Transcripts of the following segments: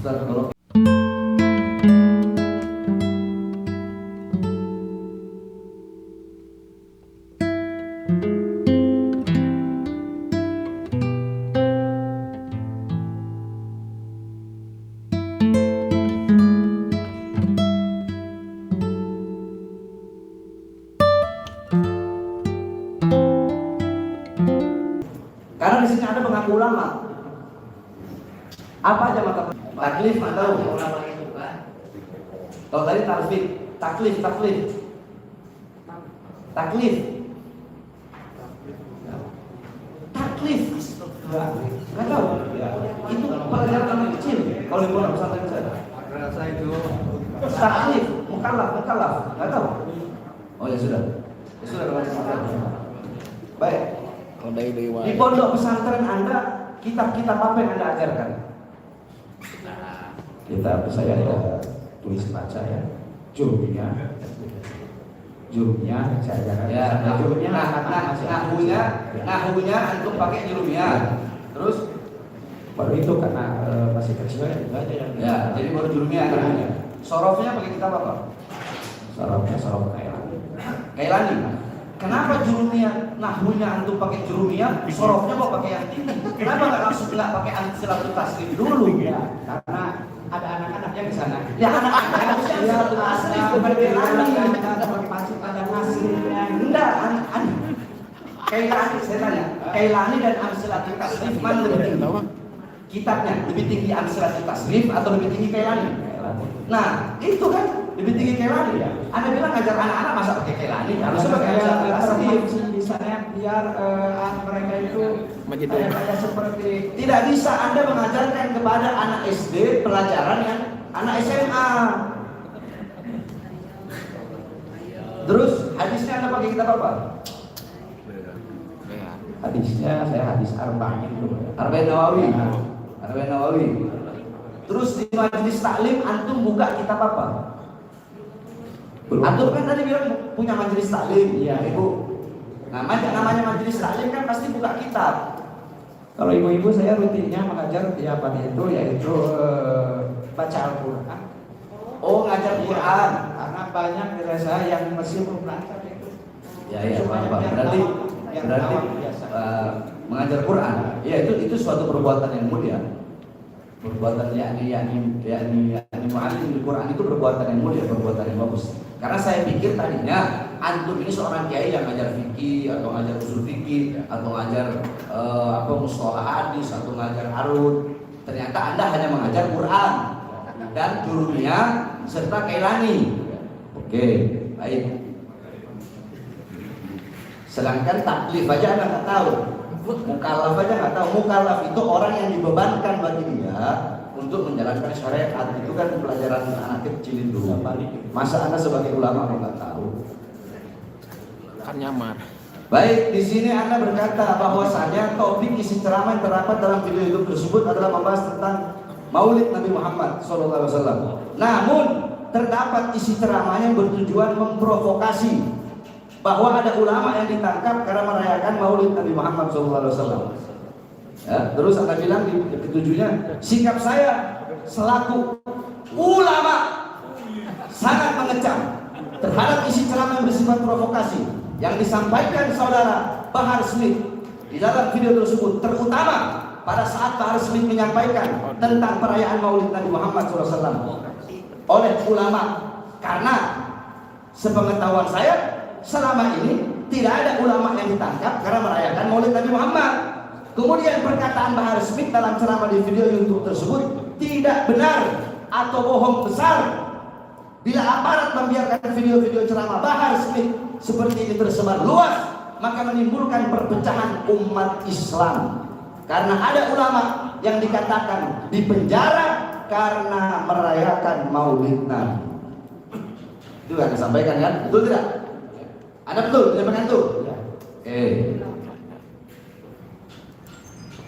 Ustaz kalau karena di sini ada pengaku ulama. Apa aja mata taklif atau ulama itu kan? Kalau tadi taklif, taklif. Nggak tahu. Itu pelajaran anak kecil. Kalau di pondok pesantren saya. Rasa itu Taklif, mukallaf. Nggak tahu. Oh ya sudah. Ya sudah kalau pesantren. Baik. Di pondok pesantren Anda, kitab-kitab apa yang Anda ajarkan? Kitab saya tulis baca ya. Jurumnya saya ajarkan. Ya, nahunya antum pakai jurumnya. Terus baru itu karena masih kecil ya, jadi baru jurumnya nahunya. Sorofnya pakai kitab apa? Sorof Kailani. Kenapa jurumnya, nahunya antum pakai jurumnya, sorofnya kok pakai yang tinggi? Kenapa nggak langsung pakai Amsilatul Tasrif dulu? ya, karena ada anak-anaknya di sana. Ya anak-anak harusnya Amsilatul Tasrif bukan Kailani. Sebagai pasti pada hasilnya. Enggak, Kailani saya tanya. Kailani dan Amsilatul Tasrif mana lebih tinggi? Kitabnya lebih tinggi Amsilatul Tasrif atau lebih tinggi Kailani? Nah, itu kan lebih tinggi Kailani ya. Anda bilang ngajar anak-anak masa pakai Kailani? Harusnya pakai Amsilatul Tasrif. Misalnya biar mereka itu kayak seperti Tidak bisa Anda mengajarkan kepada anak SD pelajaran yang anak SMA. Terus hadisnya Anda pakai kitab apa? Hadisnya saya hadis Arba'in Nawawi. Terus di majelis taklim antum buka kitab apa? Antum kan tadi bilang punya majelis taklim, iya Ibu. Namanya majelis taklim kan pasti buka kitab. kalau ibu-ibu saya rutinnya mengajar tiap hari itu yaitu baca Al-Quran. Oh, ngajar Quran. Karena banyak di desa yang masih belum lancar itu. Ya, berarti mengajar Quran. Ya itu suatu perbuatan yang mulia. Perbuatan yakni mu'allim Al-Quran itu perbuatan yang mulia, perbuatan yang bagus. Karena saya pikir tadinya antum ini seorang kiai yang ngajar fikih atau ngajar usul fikih atau ngajar mustalah hadis atau ngajar arud. Ternyata Anda hanya mengajar Quran dan jurumnya serta Kailani. Oke, baik. Sedangkan taklif aja Anda nggak tahu, mukallaf aja nggak tahu. Mukallaf itu orang yang dibebankan bagi dia untuk menjalankan syariat. Itu kan pelajaran anak kecil itu. Masa Anda sebagai ulama nggak tahu? Kan nyamar. Baik, di sini Anda berkata bahwasanya topik isi ceramah yang terdapat dalam video YouTube tersebut adalah membahas tentang Maulid Nabi Muhammad SAW. Namun terdapat isi ceramah yang bertujuan memprovokasi bahwa ada ulama yang ditangkap karena merayakan Maulid Nabi Muhammad SAW. Ya, terus Anda bilang di ketujuhnya, sikap saya selaku ulama sangat mengecam terhadap isi ceramah yang bersifat provokasi yang disampaikan saudara Bahar Smith di dalam video tersebut, terutama pada saat Bahar Smith menyampaikan tentang perayaan Maulid Nabi Muhammad SAW oleh ulama. Karena sepengetahuan saya selama ini tidak ada ulama yang ditangkap karena merayakan Maulid Nabi Muhammad. Kemudian perkataan Bahar Smith dalam ceramah di video YouTube tersebut tidak benar atau bohong besar. Bila aparat membiarkan video-video ceramah Bahar Smith seperti ini tersebar luas, maka menimbulkan perpecahan umat Islam. Karena ada ulama yang dikatakan dipenjara karena merayakan Maulid Nabi. Itu yang disampaikan kan? Betul tidak? Ada betul menyampaikan itu? Ya.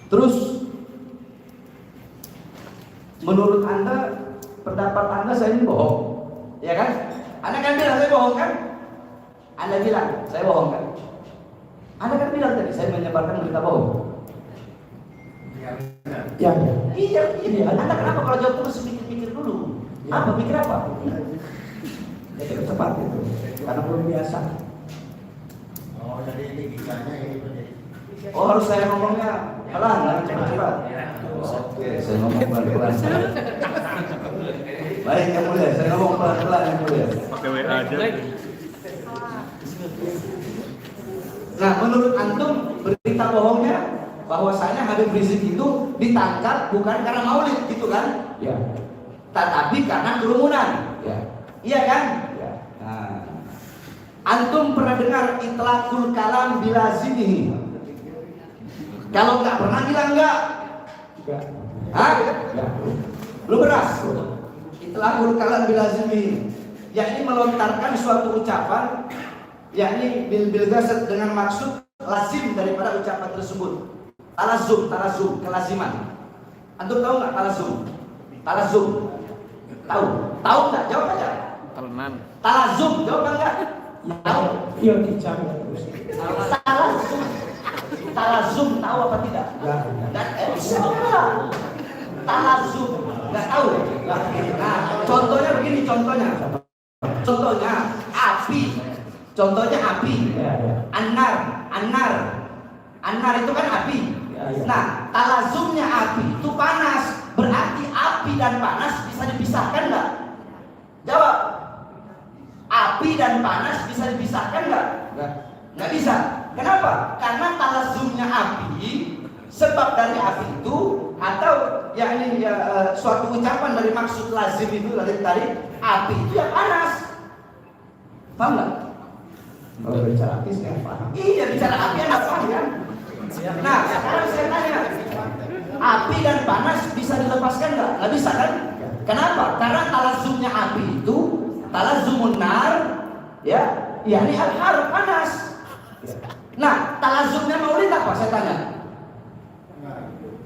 Terus menurut Anda, pendapat Anda saya ini bohong, ya kan? Anda kan bilang saya bohong kan? Anda bilang saya bohong kan? Anda kan bilang tadi saya menyebarkan berita bohong. Ya, Iya, Anda kenapa kalau jawab terus mikir-mikir dulu? Apa mikir apa? ya cepat itu. Karena belum biasa. Oh, jadi ini bisanya ini menjadi. Oh, harus saya ngomongnya pelan, cepat-cepat. Oke, saya ngomong pelan-pelan. Baik, yang mulia, saya ngomong pelan-pelan yang mulia. Pakai WA aja. Nah, menurut antum berita bohongnya bahwasanya Habib Rizik itu ditangkap bukan karena maulid gitu kan? Ya, Tetapi karena kerumunan. ya, Iya kan? ya. Nah, antum pernah dengar itlaqul kalam bilazimihi? Kalau nggak pernah bilang nggak? Ya, Hah? ya. Lu beras? Itlaqul kalam bilazimihi, yakni melontarkan suatu ucapan, yakni bil gasat dengan maksud lazim daripada ucapan tersebut. Talazum, kelaziman. Antum tahu nggak talazum? Talazum. Tahu? Tahu nggak? Jawab aja. Terenan. Talazum, jawab nggak? Tahu? Iya, dicabut terus. Talazum. Talazum tahu apa tidak? Ya, Nggak, salah. Talazum, nggak tahu. Nah, contohnya begini, contohnya api. Contohnya api. ya, ya. Anar itu kan api. Ya, ya. Nah, talazumnya api itu panas. Berarti api dan panas bisa dipisahkan nggak? Jawab. Api dan panas bisa dipisahkan nggak? Nggak bisa. Kenapa? Karena talazumnya api, sebab dari api itu, atau yakni suatu ucapan dari maksud lazim itu dari api itu ya panas. Paham nggak? Kalau bicara api saya paham. Iya, bicara api Anda paham kan? Nah, sekarang saya tanya, api dan panas bisa dilepaskan nggak? Nggak bisa kan? Kenapa? Karena talazumnya api itu, talazumun nar, ya, yakni al-har, panas. Nah, talazumnya maulid apa? Saya tanya.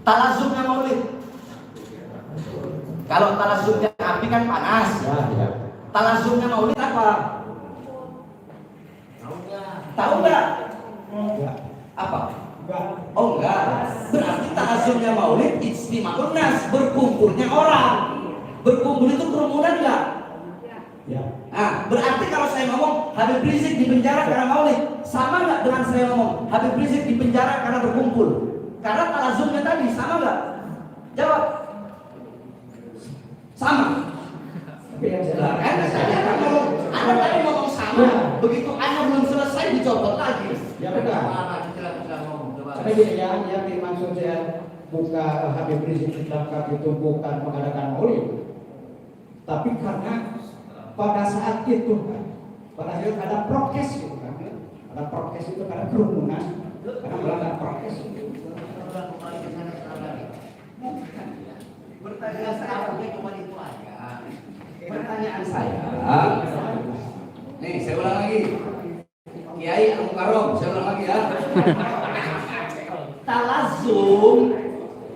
Talazumnya maulid. Kalau talazumnya api kan panas. Ya, ya. Talazumnya maulid apa? Tahu nggak? Ya. Apa? Enggak. Oh enggak. Berarti talazumnya maulid ijtima'un nas, berkumpulnya orang. Berkumpul itu kerumunan enggak? Ya. Nah, berarti kalau saya ngomong Habib Rizik di penjara karena maulid, sama nggak dengan saya ngomong Habib Rizik di penjara karena berkumpul? Karena talazumnya tadi sama nggak? Jawab. Sama. Tapi yang Lah, kan saya kan ngomong, Anda tadi ngomong sama, begitu Anda belum selesai dicopot lagi. Ya benar. Tapi yang dimaksud saya buka Habib Rizik ditangkap itu bukan mengadakan maulid, tapi karena pada saat itu kan, pada saat ada prokes itu kan, ada prokes itu karena kerumunan, karena melanggar prokes. Pertanyaan saya, nih saya ulang lagi, Kiai Al-Mukarram, saya ulang lagi ya.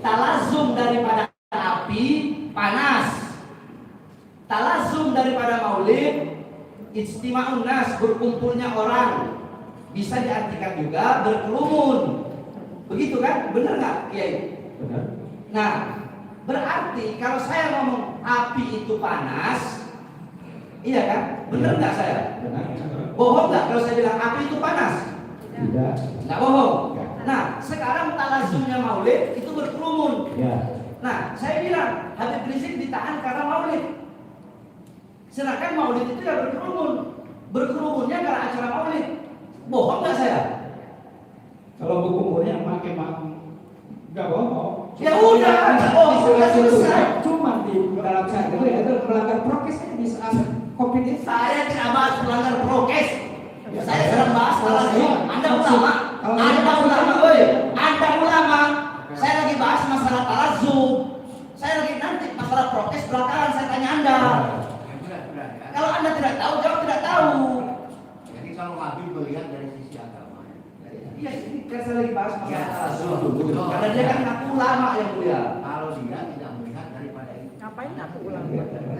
Talazum daripada api panas. Talazum daripada maulid ijtima'un nas, berkumpulnya orang. Bisa diartikan juga berkerumun. Begitu kan? Benar nggak, Kiai? Benar. Nah, berarti kalau saya ngomong api itu panas, iya kan? Benar nggak saya? Benar. Bohong nggak kalau saya bilang api itu panas? Tidak. Nggak bohong. Nah, sekarang talazumnya maulid itu berkerumun. Ya. Nah, saya bilang Habib Rizik ditahan karena maulid. Sedangkan maulid itu ya berkerumun. Berkerumunnya karena acara maulid. Bohong nggak saya? Kalau berkumpulnya makin nggak bohong. Ya udah, bohong sudah selesai. Cuma di dalam saat itu ya itu melanggar prokes di saat COVID ini. Saya tidak bahas melanggar prokes. Saya sedang bahas talazum. Anda ulama. Anda ulama. Saya lagi bahas masalah talazum. Saya lagi nanti masalah prokes belakangan saya tanya Anda. Kalau Anda tidak tahu, jawab tidak tahu. Jadi kalau Habib melihat dari sisi agama. Iya, ini kan saya lagi bahas masalah talazum. Betul. Karena dia kan ngaku ulama yang mulia. Kalau dia tidak melihat daripada itu. Ngapain aku ulang?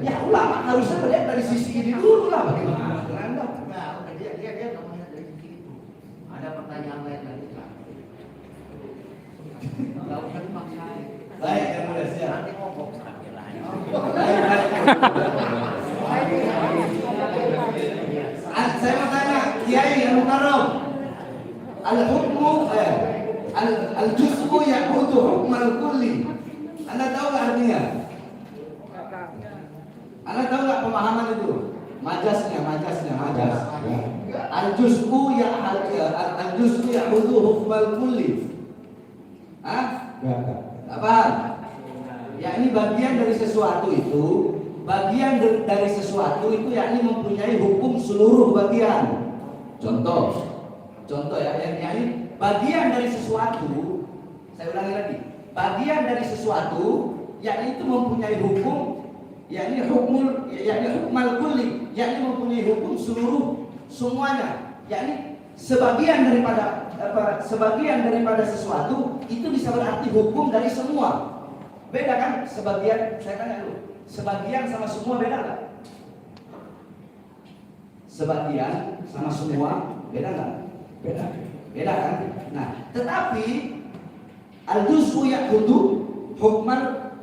Ya ulama harusnya melihat dari sisi ini dulu lah bagaimana dengan Anda. Nah, dia nggak melihat dari sisi itu. Ada pertanyaan lain lagi. Baik, yang mulia siap. Nanti ngomong sambil lain. Saya mau tanya, Kiai Al-Mukarram, al-hukmu al-juz'u ya'budu hukmal kulli. Anda tahu nggak artinya? Anda tahu nggak pemahaman itu? Majasnya. Al-juz'u ya'budu hukmal kulli. Hah? Nggak paham? Ya, ini bagian dari sesuatu itu. Bagian dari sesuatu itu yakni mempunyai hukum seluruh bagian. Contoh ya, yakni bagian dari sesuatu. Saya ulangi lagi. Bagian dari sesuatu yakni itu mempunyai hukum, yakni hukmal kulli, yakni mempunyai hukum seluruh semuanya. Yakni sebagian daripada sesuatu itu bisa berarti hukum dari semua. Beda kan? Sebagian, saya tanya dulu. Sebagian sama semua beda nggak? Sebagian sama semua beda nggak? Beda kan? Nah, tetapi al-juz'u ya'budu hukman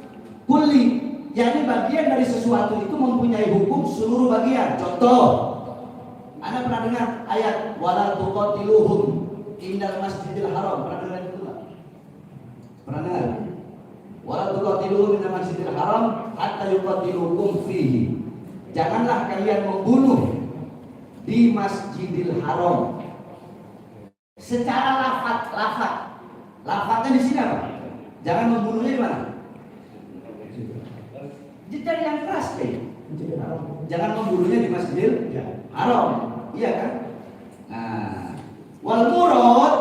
kulli, yakni bagian dari sesuatu itu mempunyai hukum seluruh bagian. Contoh, Anda pernah dengar ayat wala tuqatiluhum indal masjidil haram? Pernah dengar itu nggak? Pernah dengar? Wala tuqatiluhum indal masjidil haram hatta yuqatilukum fihi. Janganlah kalian membunuh di Masjidil Haram. Secara lafadznya di sini apa? Jangan membunuhnya di mana? Jadi yang keras deh. Jangan membunuhnya di Masjidil Haram. Iya kan? Nah, wal murad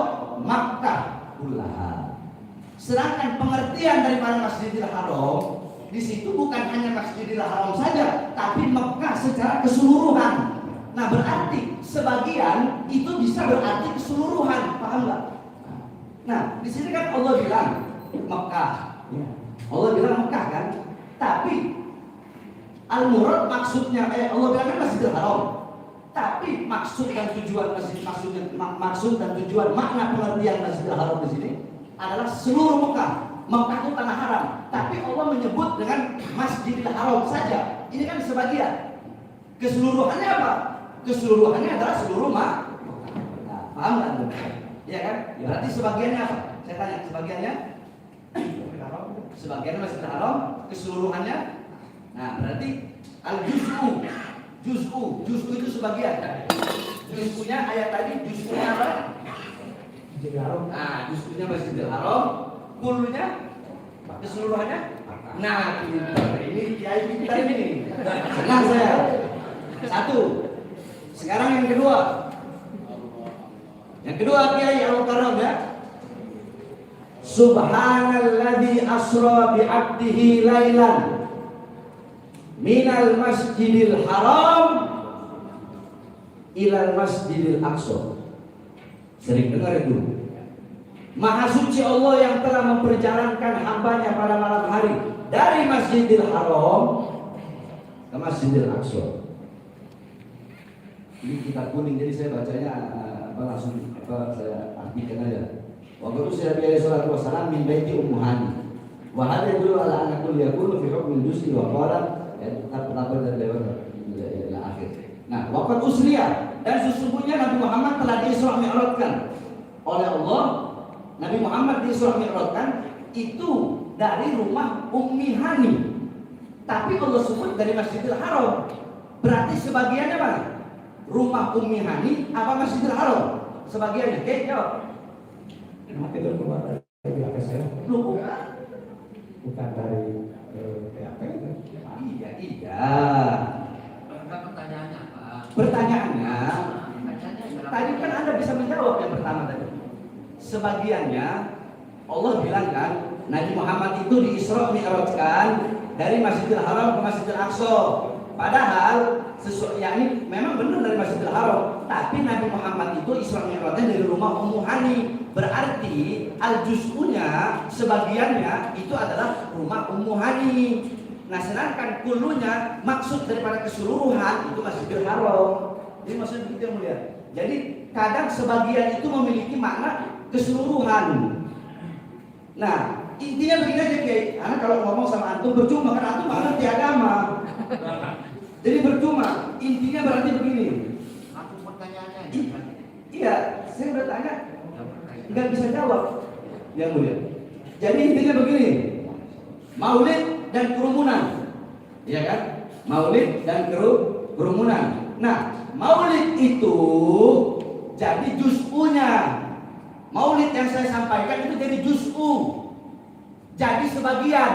Makkah kullaha. Sedangkan pengertian daripada Masjidil Haram di situ bukan hanya Masjidil Haram saja, tapi Mekah secara keseluruhan. Nah, berarti sebagian itu bisa berarti keseluruhan, paham nggak? Nah, di sini kan Allah bilang Mekah, Allah bilang Mekah kan, tapi al-murad maksudnya Allah bilang kan Masjidil Haram, tapi maksud dan tujuan maksud dan tujuan makna pengertian Masjidil Haram di sini adalah seluruh Mekah. Mekah itu tanah haram, tapi Allah menyebut dengan Masjidil Haram saja. Ini kan sebagian. Keseluruhannya apa? Keseluruhannya adalah seluruh Mekah. Nah, paham nggak? Iya kan? Berarti sebagiannya apa? Saya tanya, sebagiannya? Sebagiannya Masjidil Haram, keseluruhannya. Nah, berarti al-juz'u itu sebagian. Juz'unya ayat tadi, juz'unya apa? Nah, juz'unya Masjidil Haram. Kulunya keseluruhannya. Nah, ini kiai pintar ini. Senang saya. Satu. Sekarang yang kedua. Yang kedua Kiai Al-Mukarram ya. Subhanalladzi asra bi 'abdihi lailan minal masjidil haram ilal masjidil aqsa. Sering dengar itu. Maha suci Allah yang telah memperjalankan hambanya pada malam hari dari Masjidil Haram ke Masjidil Aqsa. Ini kitab kuning, jadi saya bacanya saya artikan aja. Wa qad usira bi alaihi salatu wassalam min baiti Ummu Hani. Wa hadha yadullu ala anna kullu yakunu fi hukmi al-juz'i wa qala tetap dari lewat ila akhir. Nah, wa qad usriya, dan sesungguhnya Nabi Muhammad telah diisra mi'rajkan oleh Allah. Nabi Muhammad diisra mi'rajkan itu dari rumah Ummi Hani. Tapi Allah sebut dari Masjidil Haram. Berarti sebagiannya mana? Rumah Ummi Hani apa Masjidil Haram? Sebagiannya. Oke, jawab. Kenapa itu keluar dari PHP saya? Bukan dari PHP itu. Iya. Pertanyaannya apa? Pertanyaannya, tadi kan Anda bisa menjawab yang pertama tadi. Sebagiannya Allah bilang kan Nabi Muhammad itu diisra mi'rajkan dari Masjidil Haram ke Masjidil Aqsa. Padahal yakni memang benar dari Masjidil Haram, tapi Nabi Muhammad itu isra mi'rajnya dari rumah Ummu Hani. Berarti al-juz'unya sebagiannya itu adalah rumah Ummu Hani. Nah, sedangkan kulunya maksud daripada keseluruhan itu Masjidil Haram. Jadi maksudnya begitu yang mulia. Jadi kadang sebagian itu memiliki makna keseluruhan. Nah, intinya begini aja Kiai. Karena kalau ngomong sama antum percuma, kan antum nggak ngerti agama. Jadi percuma. Intinya berarti begini. Aku pertanyaannya Iya, saya udah tanya, nggak bisa jawab. Yang mulia. Jadi intinya begini. Maulid dan kerumunan, ya kan? Maulid dan kerumunan. Nah, maulid itu jadi juz'unya. Maulid yang saya sampaikan itu jadi juz'u, jadi sebagian.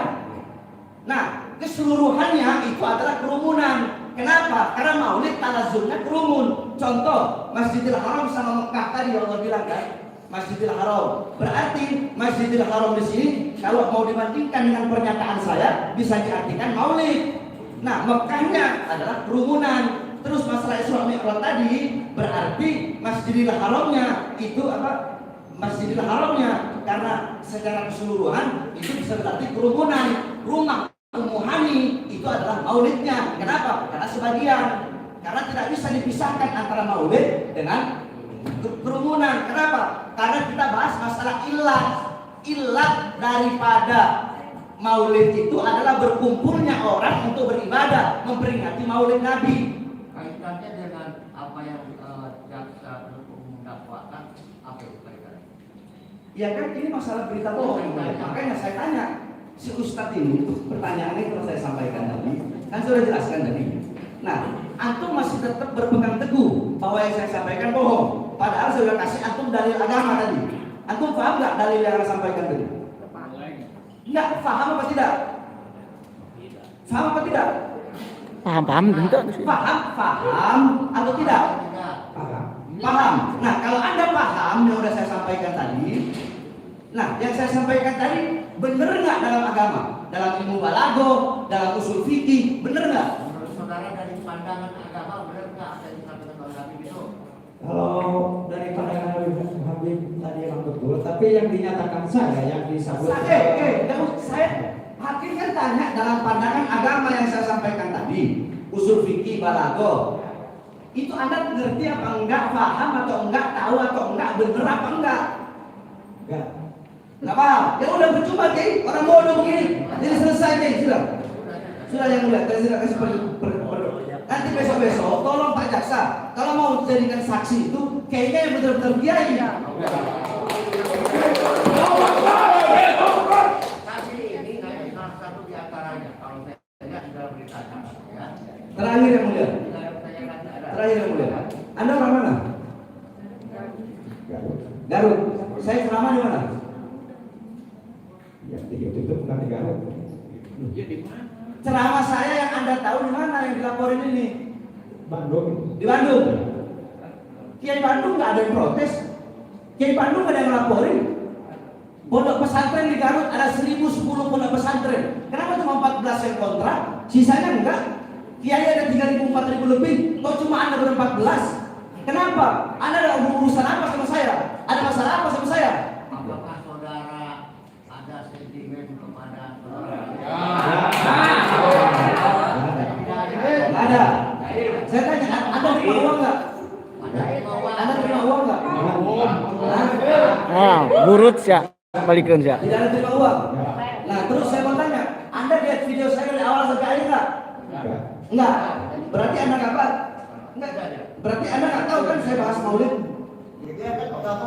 Nah, keseluruhannya itu adalah kerumunan. Kenapa? Karena maulid talazumnya kerumun. Contoh, Masjidil Haram sama Mekah tadi Allah bilang kan, Masjidil Haram. Berarti Masjidil Haram di sini kalau mau dibandingkan dengan pernyataan saya bisa diartikan maulid. Nah, Mekahnya adalah kerumunan. Terus masalah Isra Mi'raj tadi berarti Masjidil Haramnya itu apa? Masjidil Haramnya, karena secara keseluruhan itu bisa berarti kerumunan. Rumah Ummu Hani itu adalah maulidnya. Kenapa? Karena sebagian. Karena tidak bisa dipisahkan antara maulid dengan kerumunan. Kenapa? Karena kita bahas masalah ilat. Ilat daripada maulid itu adalah berkumpulnya orang untuk beribadah, memperingati maulid Nabi. kaitannya dengan apa yang jaksa penuntut umum dakwakan, apa itu kaitannya? Ya kan ini masalah berita bohong. Makanya saya tanya si Ustadz ini, pertanyaannya kalau saya sampaikan tadi, kan sudah jelaskan tadi. Nah, antum masih tetap berpegang teguh bahwa yang saya sampaikan bohong. Padahal saya sudah kasih antum dalil agama tadi. Antum paham nggak dalil yang saya sampaikan tadi? Enggak, paham apa tidak? Paham apa tidak? Paham tentu. Paham atau tidak? Paham. Nah, kalau Anda paham yang sudah saya sampaikan tadi, nah, yang saya sampaikan tadi benar nggak dalam agama? Dalam ilmu balago, dalam usul fikih, benar nggak? Menurut saudara dari pandangan agama benar nggak apa yang disampaikan oleh Habib itu? Kalau dari pandangan Habib tadi memang betul, tapi yang dinyatakan saya yang disebut Saya hakim kan tanya dalam pandangan agama yang saya sampaikan tadi, usul fikih balago. Itu Anda ngerti apa enggak, paham atau enggak, tahu atau enggak, bener apa enggak? enggak. Enggak paham. Ya udah percuma Ki, orang bodoh begini. Jadi selesai Ki, sudah. Sudah yang mulia, saya sudah kasih nanti besok-besok tolong Pak Jaksa, kalau mau jadikan saksi itu kayaknya yang benar-benar kiai. Saksi ini salah satu di antaranya. Kalau saya lihat di dalam berita ya. Terakhir yang mulia. Di dalam saya kan ada. Terakhir yang mulia. Anda orang mana? Garut. Saya ceramah di mana? Ya, itu bukan di Garut. Ceramah saya yang Anda tahu di mana yang dilaporin ini? Bandung. Di Bandung. Kiai Bandung nggak ada yang protes. Kiai Bandung nggak ada yang laporin. Pondok pesantren di Garut ada 1010 pondok pesantren. Kenapa cuma 14 yang kontra? Sisanya enggak. Kiai ada 3.000 4.000 lebih. Kok cuma Anda ber-14? Kenapa? Anda ada urusan apa sama saya? Ada masalah apa sama saya? Apakah saudara ada sentimen kepada saudara? Nggak ada. Saya tanya, Anda terima uang nggak? Anda terima uang nggak? Ah, burut ya, balikan ya. Tidak ada terima uang. Nah, terus saya mau tanya, Anda lihat video saya dari awal sampai akhir nggak? Enggak. Berarti Anda nggak apa? Enggak. Berarti Anda nggak tahu kan saya bahas maulid?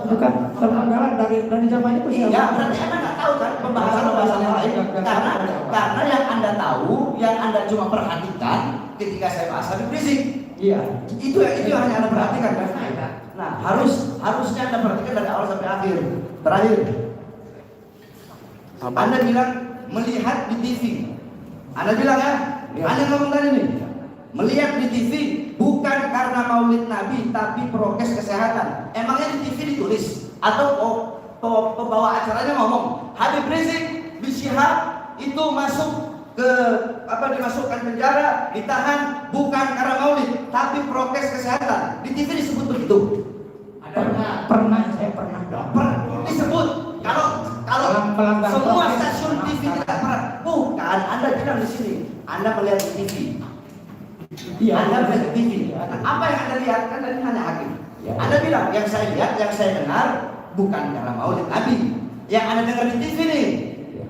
Bukan, teranggalan dari zaman itu Iya, berarti Anda nggak tahu kan pembahasan yang lain? Karena yang Anda tahu, yang Anda cuma perhatikan ketika saya bahas Habib Rizik. Iya. Itu yang hanya Anda perhatikan kan? Nah, harusnya Anda perhatikan dari awal sampai akhir. Terakhir, Anda bilang melihat di TV. Anda bilang ya, Anda ngomong tadi nih, melihat di TV bukan karena maulid Nabi tapi prokes kesehatan. Emangnya di TV ditulis atau pembawa acaranya ngomong Habib Rizik bin Syihab itu masuk ke dimasukkan penjara, ditahan bukan karena maulid tapi prokes kesehatan. Di TV disebut begitu. Saya pernah Disebut kalau semua stasiun TV tidak pernah. Bukan, Anda bilang di sini. Anda melihat di TV. Iya. Anda melihat di TV. Apa yang Anda lihat? Kan tadi hanya hakim. Anda bilang yang saya lihat, yang saya dengar bukan karena maulid Nabi, yang Anda dengar di TV nih,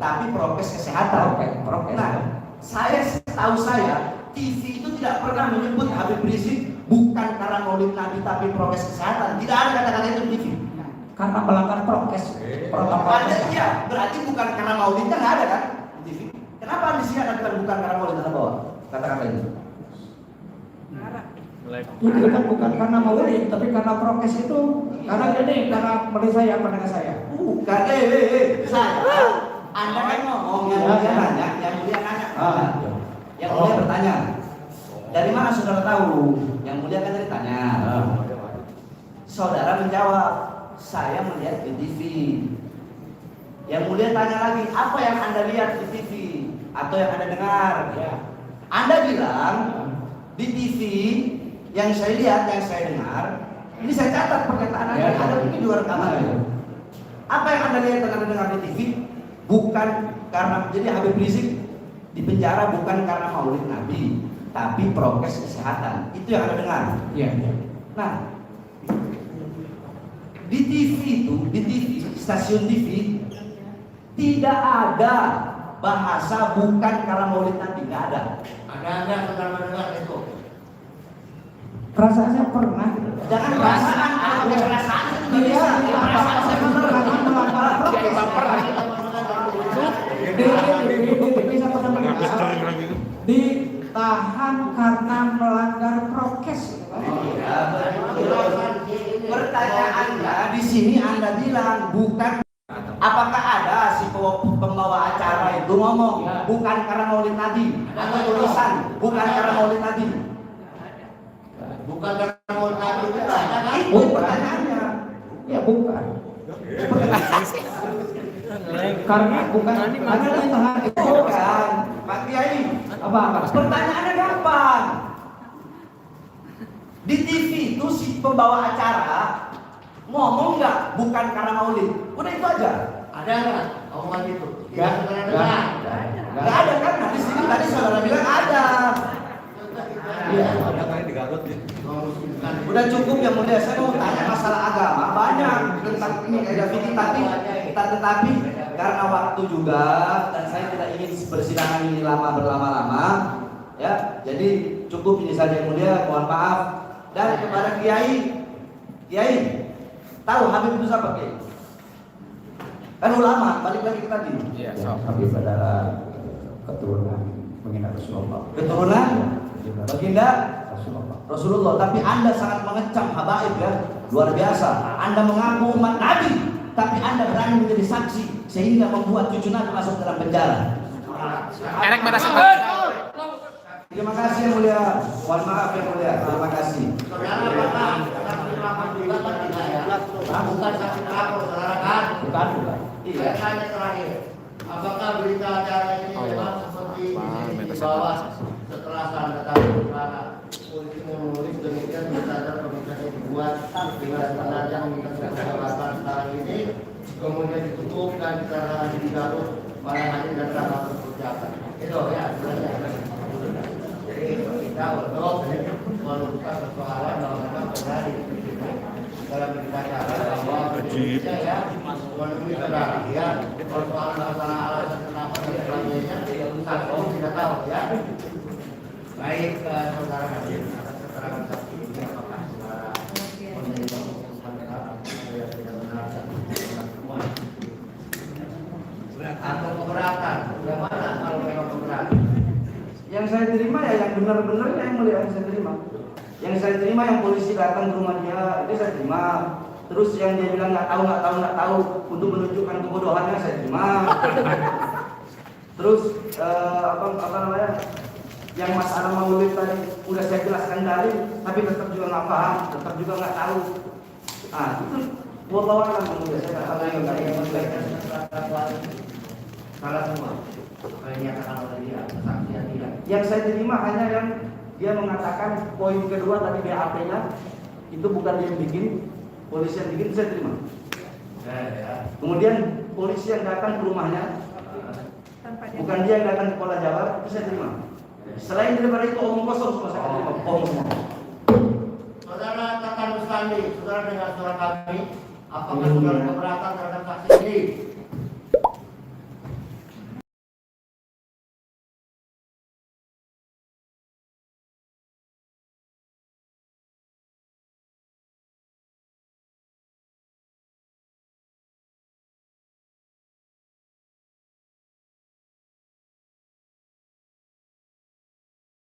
tapi prokes kesehatan. Prokes. Nah, setahu saya TV itu tidak pernah menyebut Habib Rizik bukan karena maulid Nabi tapi prokes kesehatan. Tidak ada kata-kata itu di TV. Karena melanggar prokes. Protokol. Iya, berarti bukan karena maulidnya nggak ada kan di TV. Kenapa di sini ada bukan karena maulid Anda bawa kata-kata itu? Itu kan bukan karena maulid, tapi karena prokes itu. Karena gini, karena menurut saya, pandangan saya. Bukan, saya. Anda kan ngomong, yang mulia nanya, yang mulia nanya. Yang mulia bertanya. Dari mana saudara tahu? Yang mulia kan tadi tanya. Saudara menjawab, saya melihat di TV. Yang mulia tanya lagi, apa yang Anda lihat di TV atau yang Anda dengar? Anda bilang di TV yang saya lihat, yang saya dengar, ini saya catat pernyataan Anda, ada mungkin di luar rekaman. Apa yang Anda lihat dan Anda dengar di TV bukan karena, jadi Habib Rizik di penjara bukan karena maulid Nabi, tapi prokes kesehatan. Itu yang Anda dengar. Iya. Nah, di TV itu, di TV, stasiun TV tidak ada bahasa bukan karena maulid Nabi, nggak ada. Ada saudara mendengar itu? Perasaan saya pernah. Jangan perasaan, kalau ada perasaan itu nggak bisa. Perasaan saya pernah. Ditahan karena melanggar prokes. Pertanyaannya di sini Anda bilang bukan. Apakah ada si pembawa acara itu ngomong bukan karena maulid Nabi atau tulisan bukan karena maulid Nabi? Bukan karena mau Nabi itu ada kan? Itu pertanyaannya. Ya bukan. Karena bukan karena ditahan itu Bukan, Pak Kiai. apa? Pertanyaannya gampang. Di TV itu si pembawa acara ngomong nggak bukan karena maulid. Udah itu aja. Ada nggak omongan itu? Nggak. Nggak ada kan? Nah, di sini tadi saudara bilang ada. Iya. Udah cukup yang mulia, saya mau tanya masalah agama banyak tentang ini kayak fikih tetapi karena waktu juga dan saya tidak ingin persidangan ini berlama-lama ya, jadi cukup ini saja yang mulia, mohon maaf. Dan kepada Kiai tahu Habib itu siapa Kiai? Kan ulama, balik lagi ke tadi. Iya, Habib adalah keturunan menghina Rasulullah. Keturunan baginda Rasulullah. Rasulullah, tapi Anda sangat mengecam habaib ya, luar biasa. Anda mengaku umat Nabi, tapi Anda berani menjadi saksi sehingga membuat cucu Nabi masuk dalam penjara. Enak mana sih? Terima kasih yang mulia, mohon maaf yang mulia, terima kasih. Saudara apakah saksi pelapor juga kan tidak ya? Bukan saksi pelapor, saudara kan? Bukan. Iya. Saya tanya terakhir, apakah berita acara ini memang seperti ini di bawah setelah tanda tangan para polisi menulis demikian berita acara pemeriksaan yang dibuat dengan sengaja mengingatkan jabatan sekarang ini kemudian ditutup dan karena digaruk para hakim dan para persiapan itu ya sebenarnya. Jadi kita untuk meluruskan persoalan dalam rangka terjadi dalam berita acara bahwa Indonesia ya menemui saudara ya persoalan masalah alasan kenapa dan sebagainya saksi tidak tahu ya. Baik saudara hadir atas keterangan saksi ini apakah saudara menerima keputusan yang tidak benar dan tidak semua atau keberatan? Bagaimana kalau memang keberatan? Yang saya terima ya yang benar-benar yang mulia yang saya terima. Yang saya terima yang polisi datang ke rumah dia, itu saya terima. Terus yang dia bilang nggak tahu untuk menunjukkan kebodohannya saya terima. Terus apa namanya? Yang masalah maulid tadi udah saya jelaskan tadi, tapi tetap juga nggak paham, tetap juga nggak tahu. Ah itu wallahu a'lam mulia, saya nggak tahu yang nggak Salah semua. Apa yang dinyatakan oleh dia, kesaksian tidak. Yang saya terima hanya yang dia mengatakan poin kedua tadi BAP-nya itu bukan dia yang bikin, polisi yang bikin, saya terima. Ya. Kemudian polisi yang datang ke rumahnya bukan dia yang datang ke Polda Jabar, itu saya terima. Selain daripada itu omong kosong semua saya terima, omong semua. Saudara Tatan Mustandi, saudara dengar suara kami, apakah saudara keberatan terhadap saksi ini?